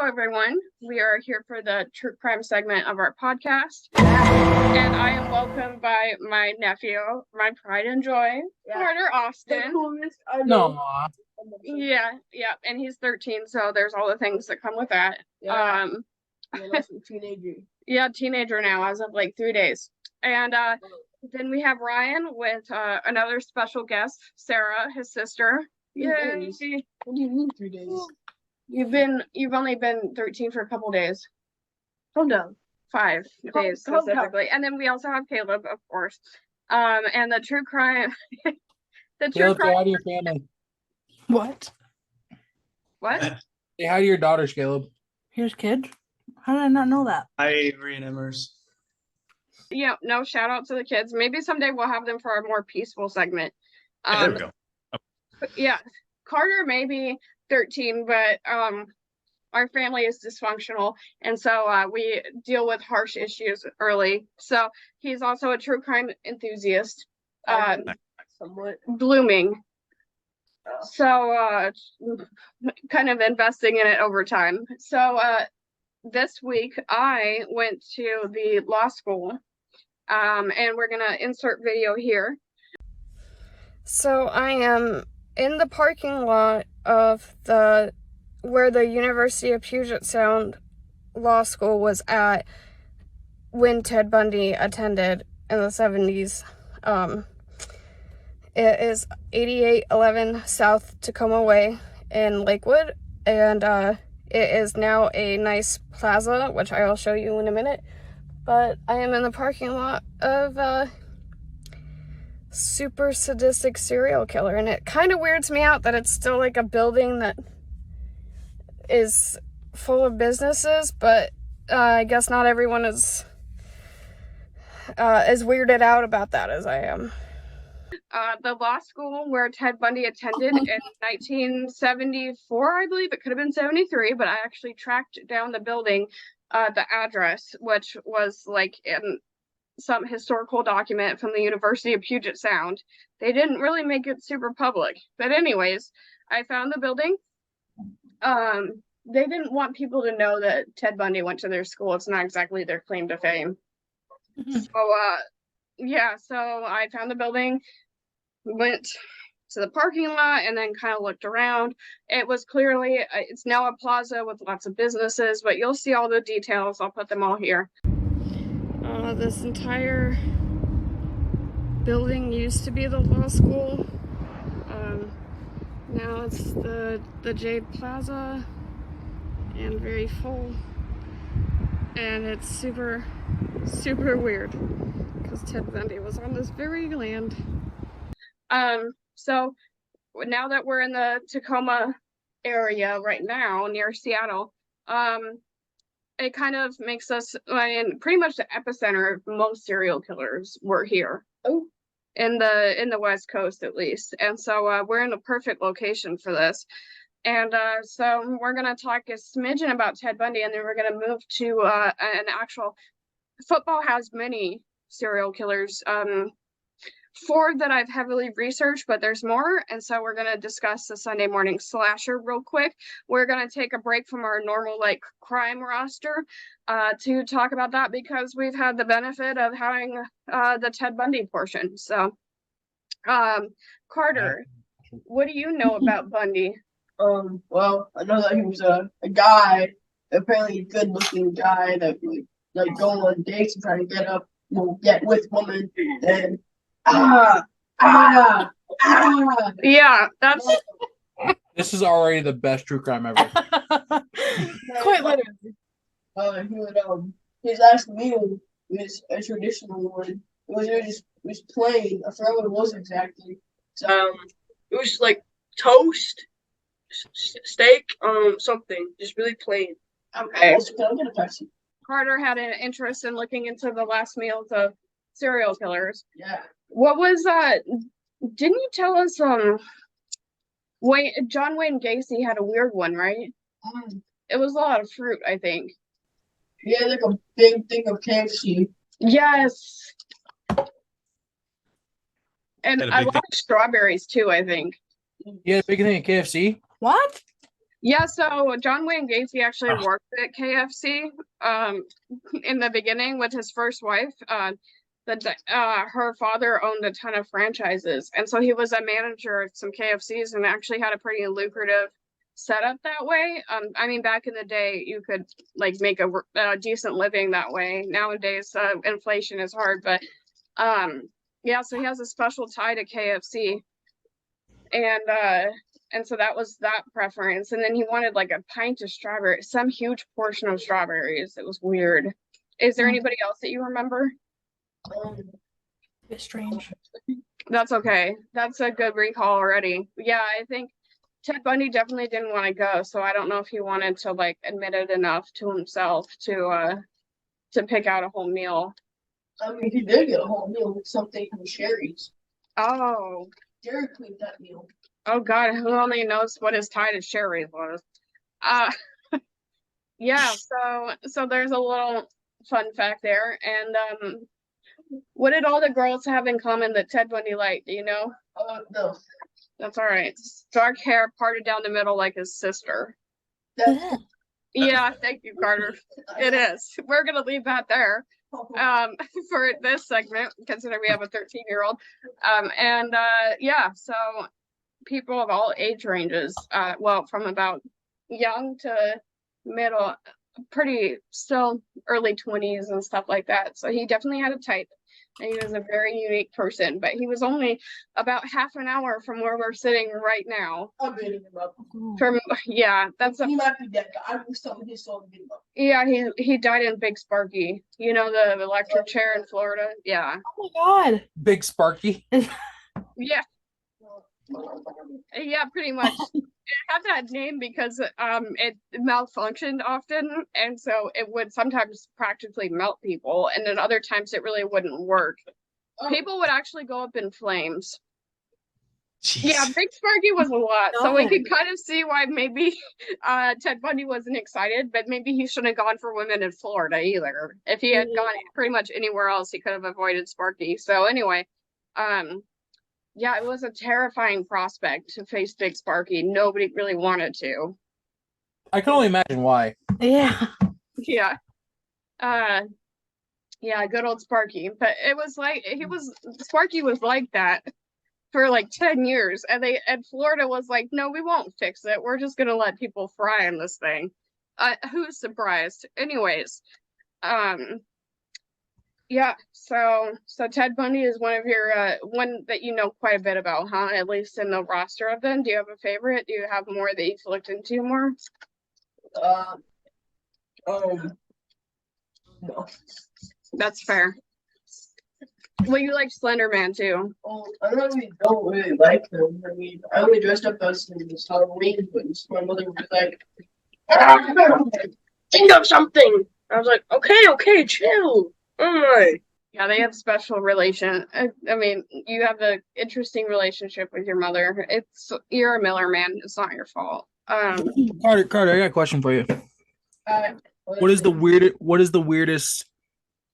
everyone. We are here for the true crime segment of our podcast. And I am welcomed by my nephew, my pride and joy, Carter Austin. No. Yeah. And he's 13, so there's all the things that come with that. Teenager. Yeah, teenager now as of like 3 days. And then we have Ryan with another special guest, Sarah, his sister. Yay. What do you mean 3 days? You've only been 13 for a couple days. Calm down. 5 days specifically. And then we also have Caleb, of course. And the true crime Caleb, say hi to your family. What? Say hi to your daughters, Caleb. Here's kids. How did I not know that? Hi, Avery and Emmers. Yeah, no shout out to the kids. Maybe someday we'll have them for a more peaceful segment. There we go. Yeah, Carter may be 13, but our family is dysfunctional, and so we deal with harsh issues early. So he's also a true crime enthusiast, Somewhat. blooming. So kind of investing in it over time. So this week I went to the law school, and we're gonna insert video here. So I am in the parking lot of where the University of Puget Sound Law School was at when Ted Bundy attended in the 70s. It is 8811 South Tacoma Way in Lakewood, and it is now a nice plaza, which I will show you in a minute. But I am in the parking lot of super sadistic serial killer, and it kind of weirds me out that it's still like a building that is full of businesses, but I guess not everyone is as weirded out about that as I am. The law school where Ted Bundy attended in 1974, I believe, it could have been 73, but I actually tracked down the building, the address, which was like in some historical document from the University of Puget Sound. They didn't really make it super public, but anyways, I found the building. They didn't want people to know that Ted Bundy went to their school. It's not exactly their claim to fame. So I found the building, went to the parking lot, and then kind of looked around. It was clearly, it's now a plaza with lots of businesses, but you'll see all the details. I'll put them all here. This entire building used to be the law school. Now it's the Jade Plaza, and very full. And it's super, super weird because Ted Bundy was on this very land. So now that we're in the Tacoma area right now near Seattle, it kind of makes us, pretty much the epicenter of most serial killers were here. Oh. In the West Coast, at least. And so we're in a perfect location for this. And so we're going to talk a smidgen about Ted Bundy, and then we're going to move to an actual, football has many serial killers. 4 that I've heavily researched, but there's more. And so we're going to discuss the Sunday morning slasher real quick. We're going to take a break from our normal crime roster to talk about that, because we've had the benefit of having the Ted Bundy portion. So Carter, what do you know about Bundy? Well, I know that he was a guy, apparently a good looking guy that would like go on dates and try to get with women, and Yeah, that's This is already the best true crime ever. Quite literally. He would his last meal was a traditional one. It was plain. I forgot what it was exactly. It was like toast, steak, something, just really plain. okay. Can I get a Pepsi? Carter had an interest in looking into the last meals of serial killers. Yeah. What was didn't you tell us John Wayne Gacy had a weird one, right? It was a lot of fruit, I think. Yeah, like a big thing of KFC. Yes. And Had a I big love strawberries too, I think. You had a big thing at KFC? What? Yeah, so John Wayne Gacy actually worked at KFC in the beginning with his first wife. Her father owned a ton of franchises, and so he was a manager at some KFCs and actually had a pretty lucrative setup that way. I mean, back in the day, you could like make a decent living that way. Nowadays, inflation is hard, but yeah, so he has a special tie to KFC, and so that was that preference. And then he wanted like a pint of strawberry, some huge portion of strawberries. It was weird. Is there anybody else that you remember? Um, Bit strange. That's okay. That's a good recall already. Yeah, I think Ted Bundy definitely didn't want to go, so I don't know if he wanted to like admit it enough to himself to pick out a whole meal. I mean, he did get a whole meal with something from Sherry's. Oh, Jerry cleaned that meal. oh God, who only knows what his tie to Sherry was? Uh, yeah. So there's a little fun fact there, and what did all the girls have in common that Ted Bundy liked? Do you know? No. That's all right. Dark hair parted down the middle like his sister. That's Yeah, thank you, Carter. It is. We're gonna leave that there for this segment, considering we have a 13-year-old. Yeah, so people of all age ranges, well, from about young to middle, pretty still early 20s and stuff like that. So he definitely had a type. And he was a very unique person, but he was only about half an hour from where we're sitting right now. I'm beating him up. From yeah, that's a He might be dead. I was telling his son to beat him up. yeah, he died in Big Sparky. You know, the electric chair in Florida? Yeah. Oh my god. Big Sparky. Yeah. Yeah, pretty much. It had that name because it malfunctioned often, and so it would sometimes practically melt people, and then other times it really wouldn't work. People would actually go up in flames. Jeez. Yeah, Big Sparky was a lot, so we No. could kind of see why maybe Ted Bundy wasn't excited, but maybe he shouldn't have gone for women in Florida either. If he had gone pretty much anywhere else, he could have avoided Sparky. So anyway, yeah, it was a terrifying prospect to face Big Sparky. Nobody really wanted to. I can only imagine why. Yeah. Yeah. Yeah, good old Sparky. But it was like Sparky was like that for like 10 years. And Florida was like, no, we won't fix it. We're just gonna let people fry in this thing. Who's surprised? Anyways, yeah, so Ted Bundy is one of your one that you know quite a bit about, huh? At least in the roster of them. Do you have a favorite? Do you have more that you've looked into more? No. That's fair. Well, you like Slender Man too. Well, I don't really like them. I mean, I only dressed up as them this Halloween, but my mother was like, think of something. I was like, okay, chill. Alright. Yeah, they have special relation. I mean, you have an interesting relationship with your mother. You're a Miller man. It's not your fault. Carter, I got a question for you. What is the weirdest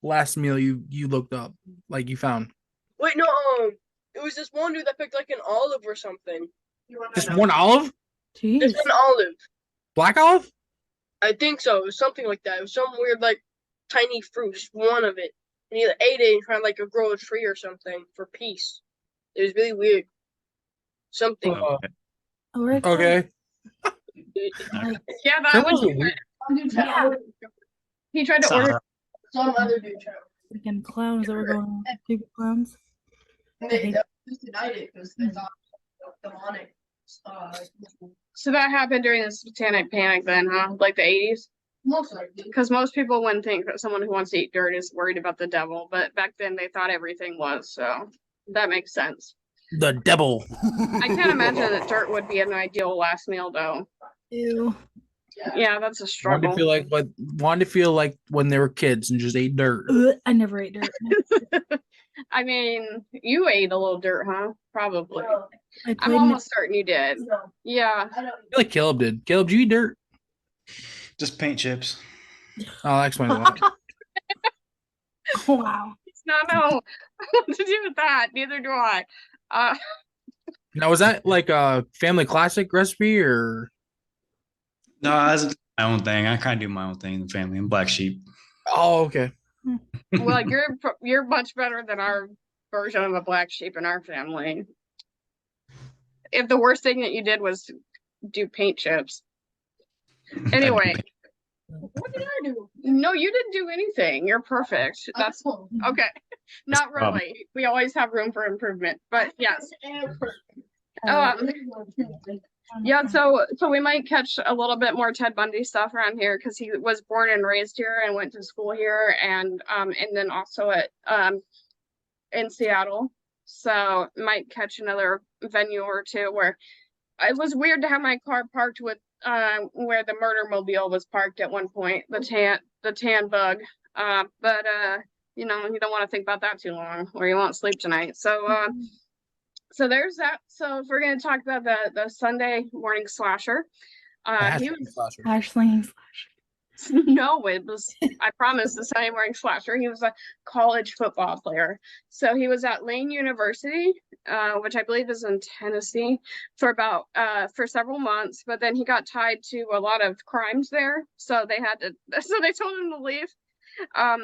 last meal you looked up, like you found? Wait, no, it was this one dude that picked like an olive or something. Just one olive? Jeez. Just an olive. Black olive? I think so. It was something like that. It was some weird, like, tiny fruit, just one of it. And he ate it and tried like to grow a tree or something for peace. It was really weird. Something. Okay. Yeah, that was weird. Yeah. He tried to order. Some other dude tried. Freaking clowns that were going on. Stupid clowns. They just denied it because they thought demonic. So that happened during the Satanic Panic then, huh? Like the 80s? Most likely. Because most people wouldn't think that someone who wants to eat dirt is worried about the devil, but back then they thought everything was, so that makes sense. The devil. I can't imagine that dirt would be an ideal last meal, though. Ew. Yeah, that's a Wanted struggle. to feel like when they were kids and just ate dirt. Ugh, I never ate dirt. I mean, you ate a little dirt, huh? Probably. No, I I'm played in almost certain you did. no, Yeah. I don't. I feel like Caleb did. Caleb, did you eat dirt? Just paint chips. Oh, that explains a lot. Wow. It's not know what to do with that. Neither do I. Now, was that like a family classic recipe or? No, that's my own thing. I kind of do my own thing in the family. I'm black sheep. Oh, okay. Well, you're much better than our version of a black sheep in our family. If the worst thing that you did was do paint chips. Anyway, What did I do? no, you didn't do anything. You're perfect. That's Oh. okay. Not the problem. really. We always have room for improvement, but yes. Uh, Yeah, so we might catch a little bit more Ted Bundy stuff around here because he was born and raised here and went to school here and then also at in Seattle. So might catch another venue or two where it was weird to have my car parked with where the murder mobile was parked at one point, the tan bug. But you know, you don't want to think about that too long or you won't sleep tonight. So there's that. So if we're gonna talk about the Sunday morning slasher, he was Ashling. no, it was I promise the Sunday morning slasher. He was a college football player. So he was at Lane University, which I believe is in Tennessee, for several months. But then he got tied to a lot of crimes there, so they told him to leave.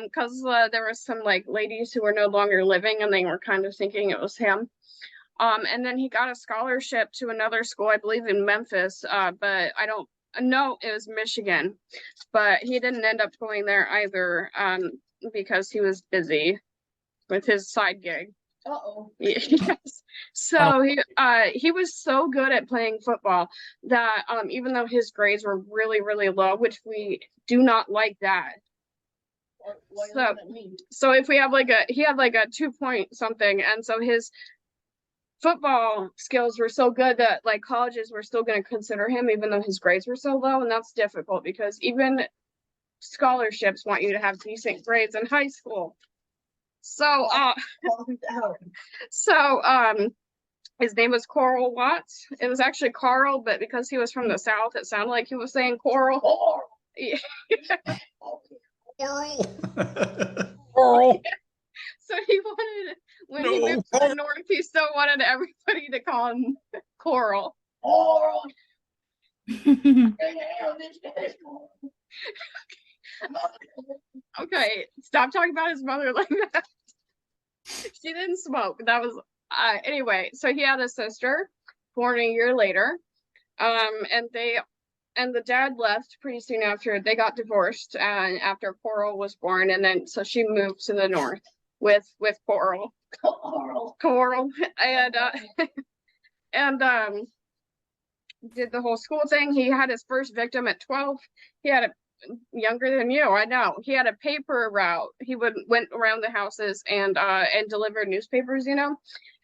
Because there were some like ladies who were no longer living, and they were kind of thinking it was him. And then he got a scholarship to another school, I believe in Memphis, but I don't know, it was Michigan, but he didn't end up going there either, because he was busy with his side gig. Uh-oh. Yes. So he was so good at playing football that even though his grades were really, really low, which we do not like that. What does that mean? So if we have he had like a 2 point something, and so his football skills were so good that like colleges were still going to consider him even though his grades were so low, and that's difficult because even scholarships want you to have decent grades in high school. So his name was Coral Watts. It was actually Carl, but because he was from the South, it sounded like he was saying Coral. Yeah. Coral. So he wanted, when he moved to the North, he still wanted everybody to call him Coral. Coral. Okay, stop talking about his mother like that. She didn't smoke. That was anyway. So he had a sister born a year later, and the dad left pretty soon after. They got divorced after Coral was born, and then so she moved to the North with Coral, and did the whole school thing. He had his first victim at 12. He had a younger than you, I know. He had a paper route. He went around the houses and delivered newspapers, you know.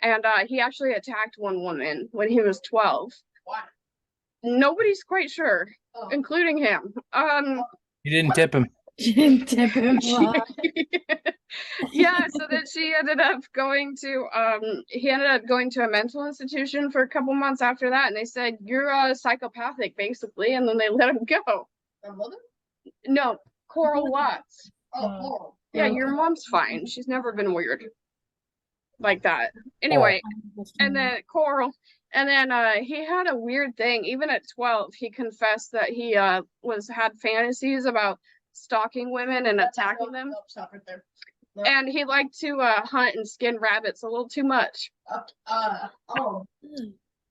And he actually attacked one woman when he was 12. Why? Nobody's quite sure, including him. You didn't tip him. Didn't tip him off. Yeah, so that he ended up going to a mental institution for a couple months after that, and they said you're psychopathic basically, and then they let him go. My mother? No, Coral Watts. Oh, Coral. Yeah, your mom's fine. She's never been weird like that. Anyway, and then Coral, and then he had a weird thing. Even at 12, he confessed that he had fantasies about stalking women and attacking them. Stop right there. And he liked to hunt and skin rabbits a little too much. Oh.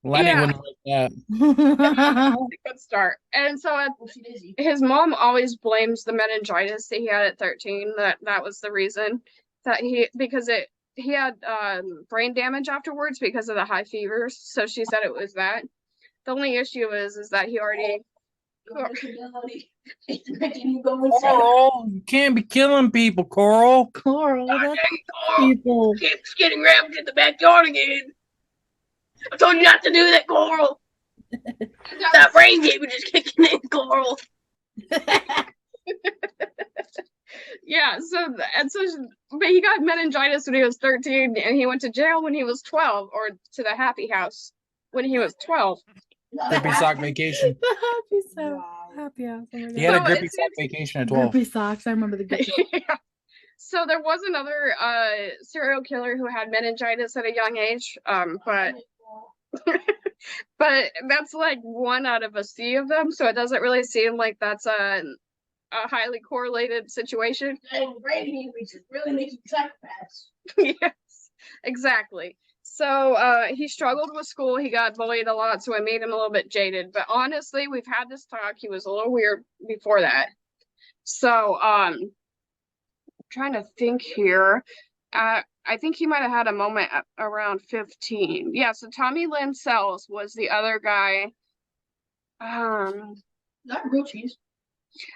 Lenny Yeah. wouldn't like that. Good start. And so Well, she dizzy. his mom always blames the meningitis that he had at 13. That was the reason that he had brain damage afterwards because of the high fevers. So she said it was that. The only issue is that he already. It's making you go insane. Coral, you can't be killing people, Coral. Coral, that's Coral. people. Keeps getting rabbits in the backyard again. I told you not to do that, Coral. That brain game is just kicking in, Coral. Yeah, but he got meningitis when he was 13, and he went to jail when he was 12, or to the happy house when he was 12. Grippy sock vacation. The happy house. Oh my He had a So grippy it's- sock vacation at 12. Grippy socks. I remember the grippy. Yeah. So there was another serial killer who had meningitis at a young age, but But that's like one out of a sea of them, so it doesn't really seem like that's a highly correlated situation. And Brady, we just really making psychopaths. Yes, exactly. So he struggled with school. He got bullied a lot, so it made him a little bit jaded. But honestly, we've had this talk. He was a little weird before that. So trying to think here. I think he might have had a moment at around 15. Yeah, so Tommy Lynn Sells was the other guy. Not grilled cheese.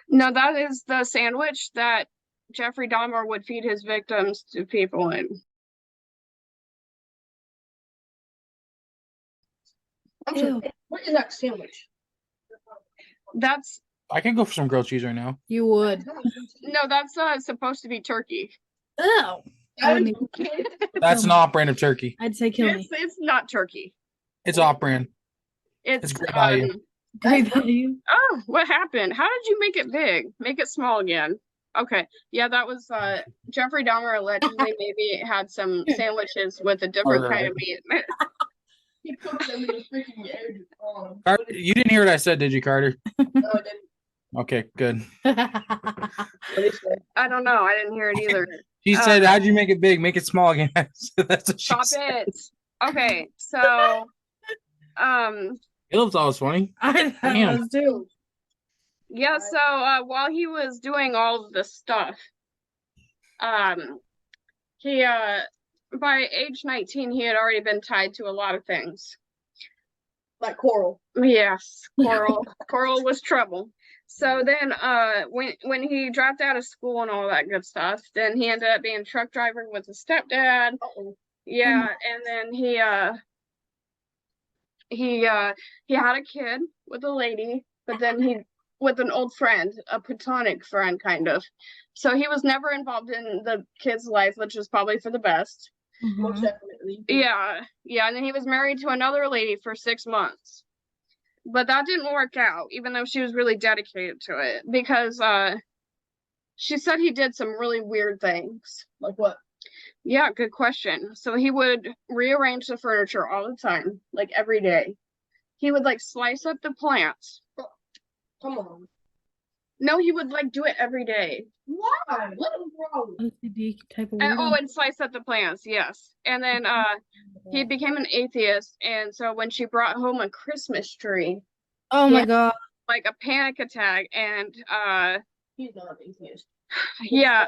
No, that is the sandwich that Jeffrey Dahmer would feed his victims to people in. I'm sorry, Ew. what is that sandwich? That's I can go for some grilled cheese right now. You would. no, that's supposed to be turkey. Oh. I wouldn't even- That's an off-brand of turkey. I'd say kill me. It's not turkey. It's off-brand. It's great value. Great value. Oh, what happened? How did you make it big? Make it small again. Okay. Yeah, that was Jeffrey Dahmer allegedly maybe had some sandwiches with a different kind of meat. He cooked them in the freaking air. Carter, you didn't hear what I said, did you, Carter? No, I didn't. Okay, good. What did he say? I don't know. I didn't hear it either. She said, "How'd you make it big? Make it small again." So that's what she Stop said. it. Okay, so It was always funny. I thought Damn. it was too. yeah, so while he was doing all of this stuff, he by age 19 he had already been tied to a lot of things. Like coral. Yes, Coral was trouble. So then when he dropped out of school and all that good stuff, then he ended up being a truck driver with his stepdad. Uh-oh. Yeah, and then he had a kid with a lady, but then he with an old friend, a platonic friend kind of. So he was never involved in the kid's life, which was probably for the best. Most Mhm. definitely. Yeah, and then he was married to another lady for 6 months. But that didn't work out, even though she was really dedicated to it, because she said he did some really weird things. Like what? Yeah, good question. So he would rearrange the furniture all the time, like every day. He would like slice up the plants. Come on. No, he would like do it every day. Why? Let him grow. OCD type of And, weirdo. and slice up the plants, yes. And then he became an atheist, and so when she brought home a Christmas tree, Oh my yeah. god. like a panic attack, and He's not an atheist. yeah,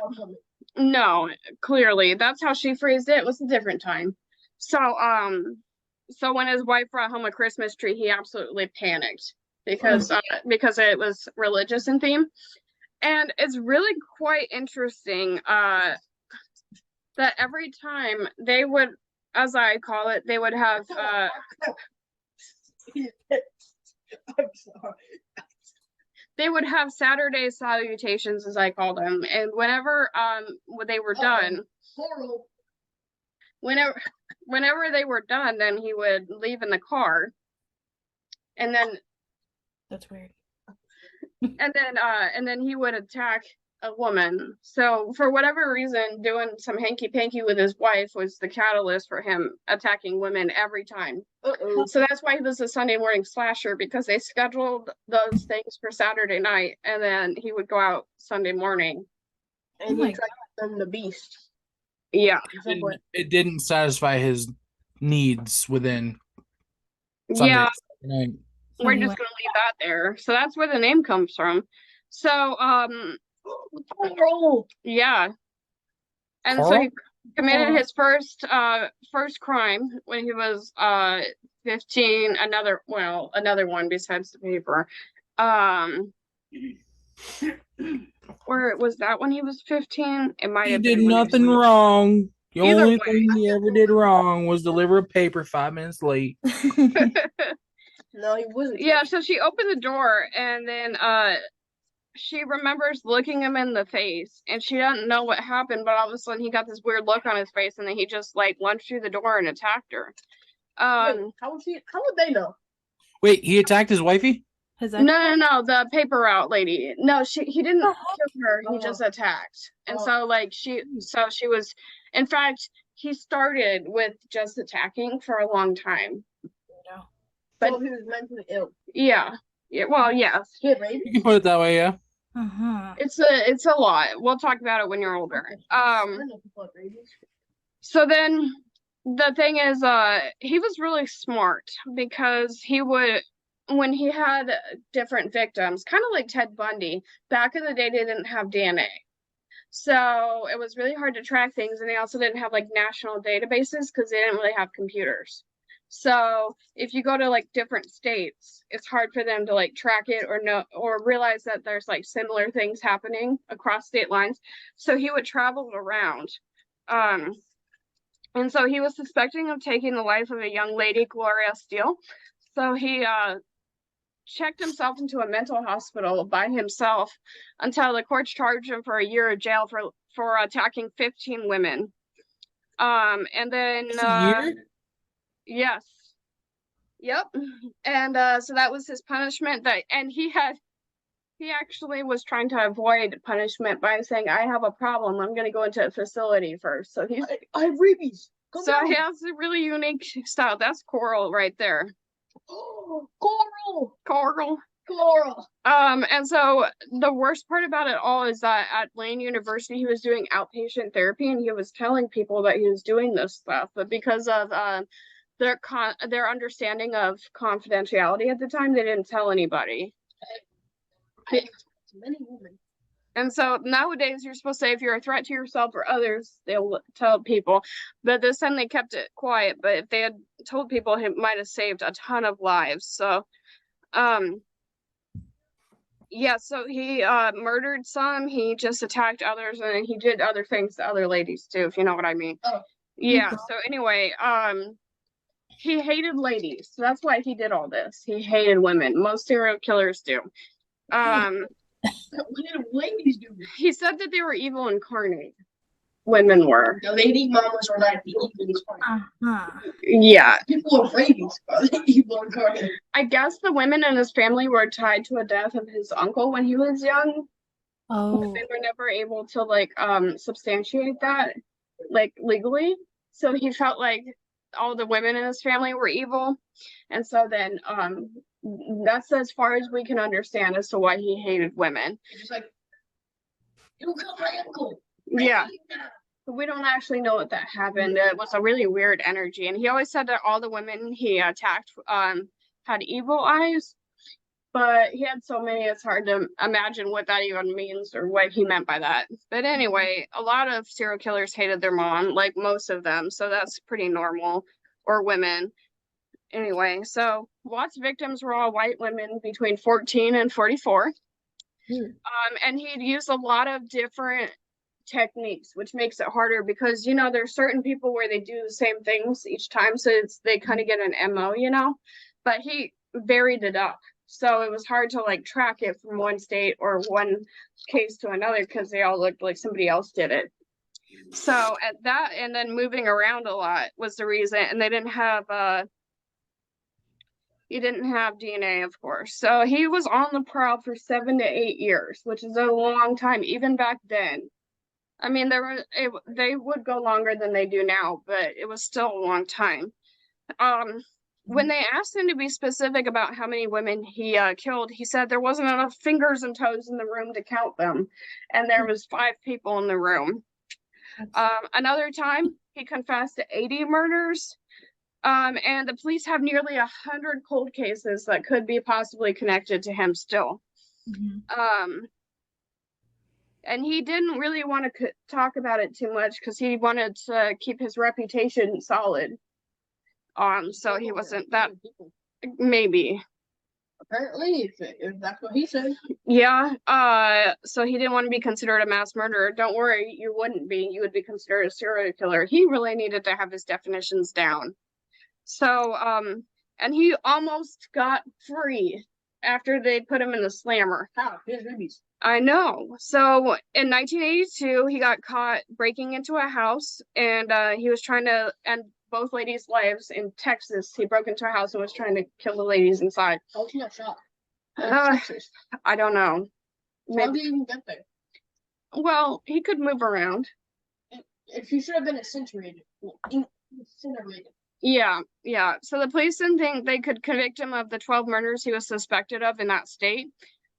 no, clearly that's how she phrased it. It was a different time. So so when his wife brought home a Christmas tree, he absolutely panicked because it was religious in theme. And it's really quite interesting that every time they would, as I call it, they would have I'm sorry. they would have Saturday salutations, as I call them, and whenever they were done, Coral. whenever they were done, then he would leave in the car, and then That's weird. and then he would attack a woman. So for whatever reason, doing some hanky panky with his wife was the catalyst for him attacking women every time. Uh-oh. So that's why he was a Sunday morning slasher, because they scheduled those things for Saturday night, and then he would go out Sunday morning. And Oh my he tried to become the beast. Yeah, At some point. It didn't satisfy his needs within Sunday yeah. night. We're Anyway. just gonna leave that there. So that's where the name comes from. So Coral. yeah. And so Carl? he committed his first crime when he was 15, another one besides the paper. Or was that when he was 15? It might He have did been when he was nothing 15. wrong. The Either only way. thing he ever did wrong was deliver a paper 5 minutes late. No, he wasn't. Yeah, so she opened the door, and then she remembers looking him in the face, and she doesn't know what happened, but all of a sudden he got this weird look on his face, and then he just like lunged through the door and attacked her. Wait, how would they know? Wait, he attacked his wifey? Has No, the paper route lady. No, he didn't kill her, he Oh. just attacked. And Oh. so like she was, in fact, he started with just attacking for a long time. But- So he was mentally ill. Yeah. Yeah. Well, yes. He had rabies? You can put it that way, yeah. Uh-huh. It's a lot. We'll talk about it when you're older. I don't know people have rabies. So then the thing is, he was really smart because he would, when he had different victims, kind of like Ted Bundy, back in the day, they didn't have DNA. So it was really hard to track things. And they also didn't have like national databases because they didn't really have computers. So if you go to like different states, it's hard for them to like track it or know or realize that there's like similar things happening across state lines. So he would travel around. And so he was suspecting of taking the life of a young lady, Gloria Steele. So he checked himself into a mental hospital by himself until the courts charged him for a year of jail for attacking 15 women. And then Just a year? yes. Yep. And so that was his punishment. And he actually was trying to avoid punishment by saying, I have a problem. I'm gonna go into a facility first. So he's I have rabies. Come so down. he has a really unique style. That's Coral right there. Coral. Coral. Coral. And so the worst part about it all is that at Lane University, he was doing outpatient therapy and he was telling people that he was doing this stuff, but because of their understanding of confidentiality at the time, they didn't tell anybody. Many women. And so nowadays, you're supposed to say if you're a threat to yourself or others, they'll tell people. But this time they kept it quiet. But if they had told people, it might have saved a ton of lives. So, yeah. So he murdered some. He just attacked others, and he did other things to other ladies too, if you know what I mean. Oh. Yeah. So anyway, he hated ladies. So that's why he did all this. He hated women. Most serial killers do. What did ladies do? He said that they were evil incarnate. Women were. The lady mamas are not the evil incarnate. Uh-huh. Yeah. People with rabies are the evil incarnate. I guess the women in his family were tied to a death of his uncle when he was young. Oh. They were never able to like substantiate that like legally. So he felt like all the women in his family were evil. And so then that's as far as we can understand as to why he hated women. It's just like, you killed my uncle. Yeah. We don't actually know what that happened. It was a really weird energy. And he always said that all the women he attacked had evil eyes. But he had so many, it's hard to imagine what that even means or what he meant by that. But anyway, a lot of serial killers hated their mom, like most of them. So that's pretty normal. Or women. Anyway, so Watt's victims were all white women between 14 and 44. And he'd used a lot of different techniques, which makes it harder because, you know, there's certain people where they do the same things each time. So they kind of get an MO, you know, but he varied it up. So it was hard to like track it from one state or one case to another because they all looked like somebody else did it. So at that, and then moving around a lot was the reason. And they didn't have he didn't have DNA, of course. So he was on the prowl for 7 to 8 years, which is a long time, even back then. I mean, they would go longer than they do now, but it was still a long time. When they asked him to be specific about how many women he killed, he said there wasn't enough fingers and toes in the room to count them, and there was 5 people in the room. Another time, he confessed to 80 murders. And the police have nearly 100 cold cases that could be possibly connected to him still. And he didn't really want to talk about it too much because he wanted to keep his reputation solid. So he wasn't that, maybe. Apparently, if that's what he said. Yeah, so he didn't want to be considered a mass murderer. Don't worry, you wouldn't be. You would be considered a serial killer. He really needed to have his definitions down. So, and he almost got free after they put him in the slammer. How? He has rabies. I know. So in 1982, he got caught breaking into a house and he was trying to end both ladies' lives in Texas. He broke into a house and was trying to kill the ladies inside. How was he not shot? Texas. I don't know. How did he even get there? Well, he could move around. If he should have been incinerated. Incinerated. Yeah, yeah. So the police didn't think they could convict him of the 12 murders he was suspected of in that state.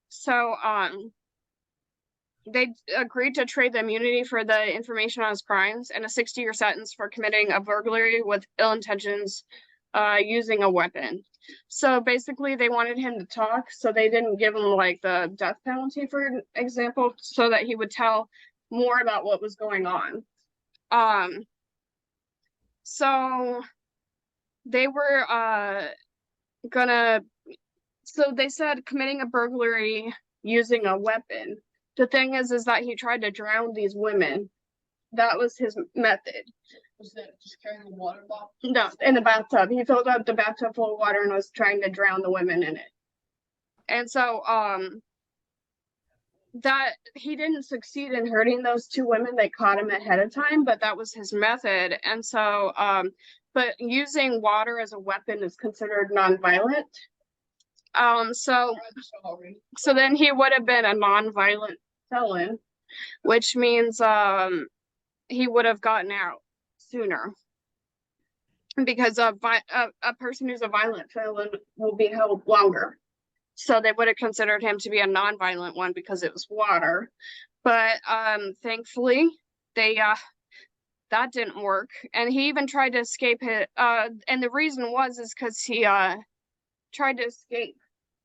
So they agreed to trade the immunity for the information on his crimes and a 60-year sentence for committing a burglary with ill intentions using a weapon. So basically they wanted him to talk, so they didn't give him like the death penalty, for example, so that he would tell more about what was going on. So they were gonna so they said committing a burglary using a weapon. The thing is that he tried to drown these women. That was his method. Was that just carrying the water bottle? No, in the bathtub. He filled up the bathtub full of water and was trying to drown the women in it. And so that he didn't succeed in hurting those two women. They caught him ahead of time, but that was his method. And so but using water as a weapon is considered nonviolent. So then he would have been a nonviolent felon, which means he would have gotten out sooner, because a person who's a violent felon will be held longer. So they would have considered him to be a nonviolent one because it was water. But thankfully they that didn't work, and he even tried to escape it. And the reason is because he tried to escape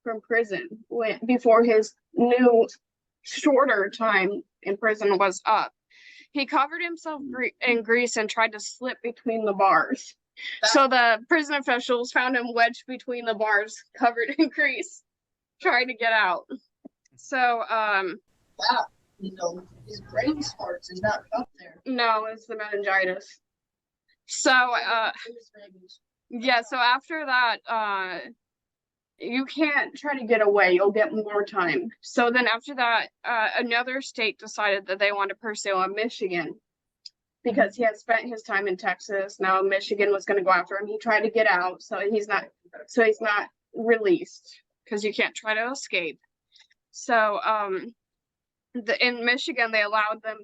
from prison before his new shorter time in prison was up. He covered himself in grease and tried to slip between the bars. So the prison officials found him wedged between the bars, covered in grease, trying to get out. So wow, his brain sparks is not up there. No, it's the meningitis. So yeah, so after that you can't try to get away, you'll get more time. So then after that, another state decided that they want to pursue him, Michigan, because he had spent his time in Texas. Now Michigan was going to go after him. He tried to get out, so he's not released, because you can't try to escape. So in Michigan, they allowed them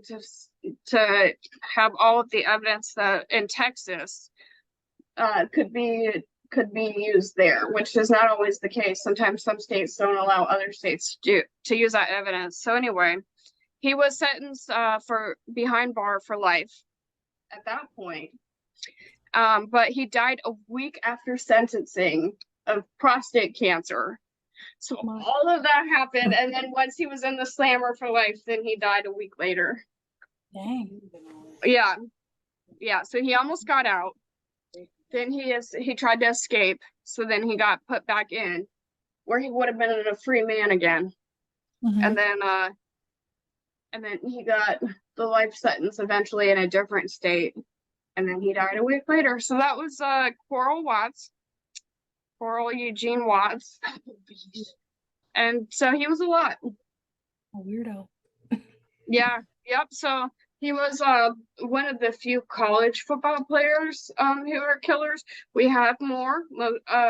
to have all of the evidence that in Texas could be used there, which is not always the case. Sometimes some states don't allow other states to use that evidence. So anyway, he was sentenced for behind bar for life at that point. But he died a week after sentencing of prostate cancer. So all of that happened, and then once he was in the slammer for life, then he died a week later. Dang. Yeah. So he almost got out. Then he tried to escape, so then he got put back in, where he would have been a free man again. Mhm. And then he got the life sentence eventually in a different state, and then he died a week later. So that was Coral Eugene Watts, and so he was a lot. A weirdo. Yeah. Yep. So he was one of the few college football players who are killers. We have more.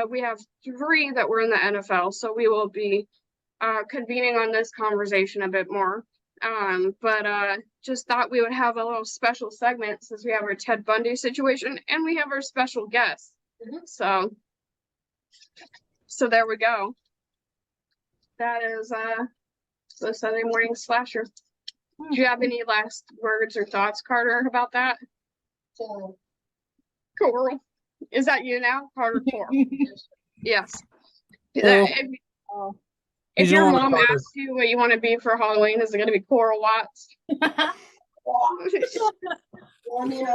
We have 3 that were in the NFL. So we will be convening on this conversation a bit more. But just thought we would have a little special segment since we have our Ted Bundy situation and we have our special guest. So there we go. That is the Sunday morning slasher. Do you have any last words or thoughts, Carter, about that? Coral. Is that you now? Carter Coral. Yes. If your mom asks you what you want to be for Halloween, is it going to be Coral Watts?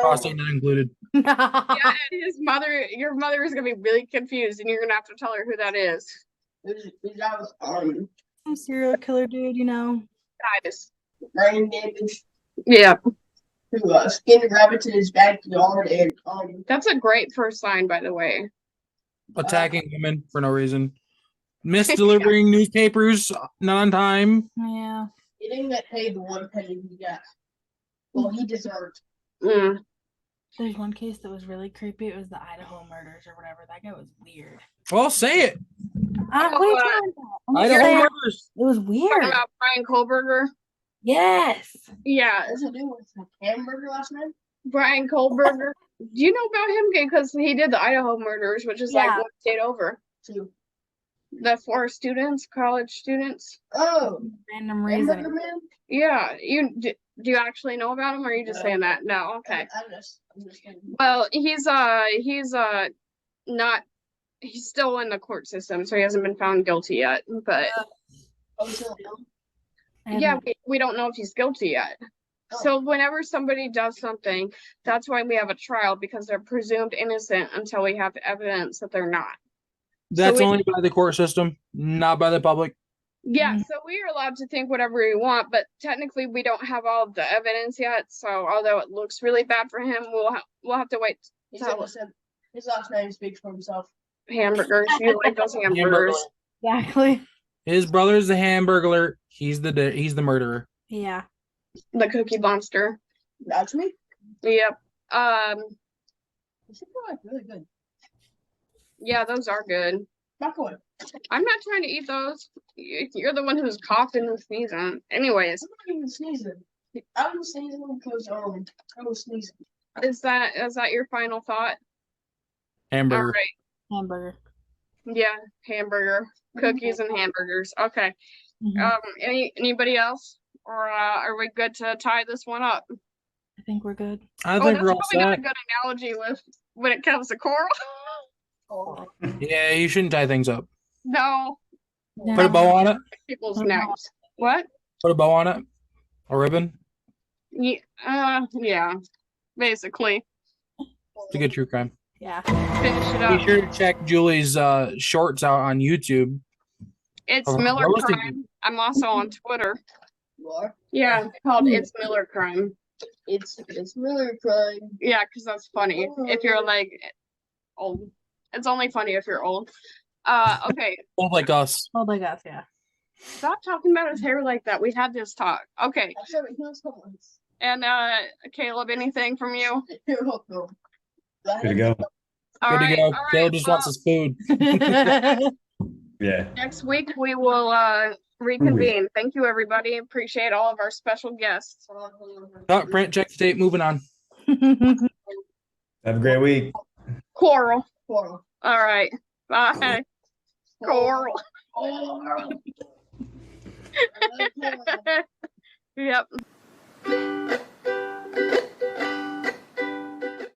Prostate not included. Yeah, and your mother is going to be really confused, and you're going to have to tell her who that is. That was Some serial killer dude, Titus. brain damage. Yeah. Who skinned rabbits in his backyard, and That's a great first sign, by the way. Attacking women for no reason. Misdelivering newspapers not on time. Yeah. he didn't get paid the 1 penny he got. Well, he deserved. Mm. There's one case that was really creepy. It was the Idaho murders or whatever. That guy was weird. Well, say it. What are you talking about? Idaho murders. It was Talking weird. about Brian Kohlberger? Yes. Yeah. What's it do with the hamburger last night? Brian Kohlberger. Do you know about him? Because he did the Idaho murders, which is like Yeah. one state over. Two. The 4 students, college students. Oh, Random reason. Hamburger Man? Yeah, do you actually know about him, or are you just saying that? No, okay. I'm just kidding. Well, he's not. He's still in the court system, so he hasn't been found guilty yet. But Oh, so, yeah, we don't know if he's guilty yet. Oh. So whenever somebody does something, that's why we have a trial, because they're presumed innocent until we have evidence that they're not. That's we- only by the court system, not by the public. Yeah, Mhm. so we are allowed to think whatever we want, but technically we don't have all of the evidence yet. So although it looks really bad for him, we'll have to wait. he said his last name speaks for himself. Hamburgers, you like those hamburgers? Exactly. His brother's the hamburglar. He's the murderer. Yeah. The Cookie Monster. That's me. Yep. This is like really good. Yeah, those are good. Back away. I'm not trying to eat those. You're the one who's coughing and sneezing. Anyways, I'm not even sneezing. I'm sneezing because I was sneezing. is that your final thought? All Hamburger. right. Hamburger. Yeah, hamburger, cookies and hamburgers. Okay. Mhm. Anybody else, or are we good to tie this one up? I think we're good. I Oh, think that's we're all probably not a set. good analogy with when it comes to coral. Oh, Yeah, you shouldn't tie things up. No, Put a bow on it. people's Put 'em on. necks. What? Put a bow on it. A ribbon. Yeah, basically. It's a good true crime. Yeah. Finish it Be up. sure to check Julie's shorts out on YouTube. It's Oh, Miller roasting Crime. I'm also on Twitter. you are. Yeah, it's called It's Miller Crime. It's Miller Crime. Yeah, because that's funny. If you're like old, it's only funny if you're old. Okay. Both like us. Oh my gosh, yeah. Stop talking about his hair like that. We had this talk. Okay. Actually, he was homeless. And Caleb, anything from you? You're welcome. Good to go. All Good right. to go. All Caleb right. just wants his food. Yeah. Next week we will reconvene. Thank you, everybody. Appreciate all of our special guests. Cut, print, check the tape. Moving on. Have a great week. Coral. Coral. All right. Bye. Coral. Coral. Yep.